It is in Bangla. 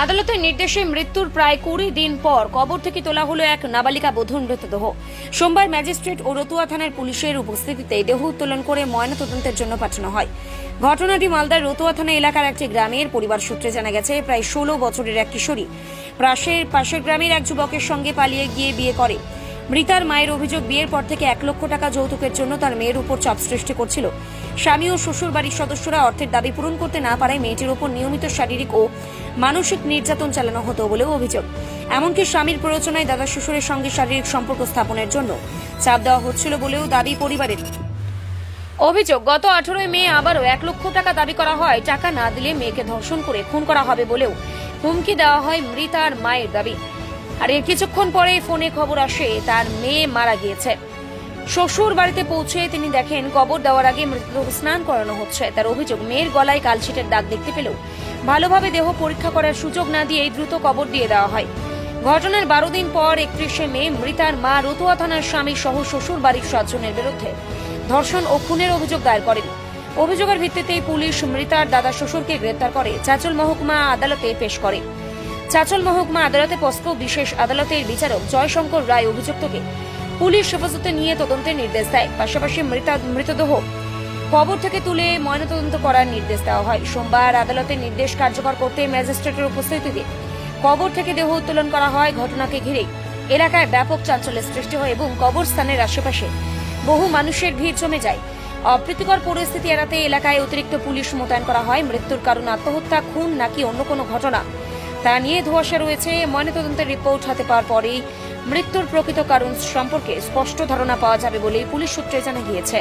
আদালতের নির্দেশে মৃত্যুর প্রায় 20 দিন পর কবর থেকে তোলা হলো এক নাবালিকা বধূর মৃতদেহ। সোমবার ম্যাজিস্ট্রেট ও রতুয়া থানার পুলিশের উপস্থিতিতে দেহ উত্তোলন করে ময়নাতদন্তের জন্য পাঠানো হয়। ঘটনাটি মালদার রতুয়া থানা এলাকার একটি গ্রামের। পরিবার সূত্রে জানা গেছে, প্রায় 16 বছরের এক কিশোরী পাশের গ্রামের এক যুবকের সঙ্গে পালিয়ে গিয়ে বিয়ে করে। মৃতার মায়ের অভিযোগ, বিয়ের পর থেকে 1 লক্ষ টাকা যৌতুকের জন্য তার মেয়ের উপর চাপ সৃষ্টি করছিল। স্বামী ও শ্বশুর বাড়ির সদস্যরা অর্থের দাবি পূরণ করতে না পারায় মেয়েটির উপর নিয়মিত শারীরিক ও মানসিক নির্যাতন চালানো হতো বলেও অভিযোগ। এমনকি স্বামীর প্ররোচনায় দাদা শ্বশুরের সঙ্গে শারীরিক সম্পর্ক স্থাপনের জন্য চাপ দেওয়া হচ্ছিল বলেও দাবি পরিবারের। অভিযোগ, গত 18 মে আবারও 1 লক্ষ টাকা দাবি করা হয়। টাকা না দিলে মেয়েকে ধর্ষণ করে খুন করা হবে বলেও হুমকি দেওয়া হয় মৃতার মায়ের দাবি। আর এর কিছুক্ষণ পরে ফোনে খবর আসে তার মেয়ে মারা গিয়েছে। শ্বশুর বাড়িতে পৌঁছে তিনি দেখেন কবর দেওয়ার আগে মৃতদেহ স্নান করানো হচ্ছে। তার অভিযোগ, মেয়ের গলায় কালছিটের দাগ দেখতে পেলেও ভালোভাবে দেহ পরীক্ষা করার সুযোগ না দিয়ে দ্রুত কবর দিয়ে দেওয়া হয়। ঘটনার 12 দিন পর 31 মে মৃতার মা রতুয়া থানার স্বামী সহ শ্বশুর বাড়ির 7 জনের বিরুদ্ধে ধর্ষণ ও খুনের অভিযোগ দায়ের করেন। অভিযোগের ভিত্তিতে পুলিশ মৃতার দাদা শ্বশুরকে গ্রেপ্তার করে চাঁচল মহকুমা আদালতে পেশ করে। চাঁচল মহকুমা আদালতে পস্কো বিশেষ আদালতের বিচারক জয়শঙ্কর রায় অভিযুক্তকে পুলিশ হেফাজতে নিয়ে তদন্তের নির্দেশ দেয়। পাশাপাশি মৃতদেহ কবর থেকে তুলে ময়নাতদন্ত করার নির্দেশ দেওয়া হয়। সোমবার আদালতের নির্দেশ কার্যকর করতে ম্যাজিস্ট্রেটের উপস্থিতিতে কবর থেকে দেহ উত্তোলন করা হয়। ঘটনাকে ঘিরে এলাকায় ব্যাপক চাঞ্চল্যের সৃষ্টি হয় এবং কবরস্থানের আশেপাশে বহু মানুষের ভিড় জমে যায়। অপ্রীতিকর পরিস্থিতি এড়াতে এলাকায় অতিরিক্ত পুলিশ মোতায়েন করা হয়। মৃত্যুর কারণ আত্মহত্যা, খুন নাকি অন্য কোনো ঘটনা তা নিয়ে ধোঁয়াশা রয়েছে। ময়নাতদন্তের রিপোর্ট হাতে পাওয়ার পরেই মৃত্যুর প্রকৃত কারণ সম্পর্কে স্পষ্ট ধারণা পাওয়া যাবে বলে পুলিশ সূত্রে জানা গিয়েছে।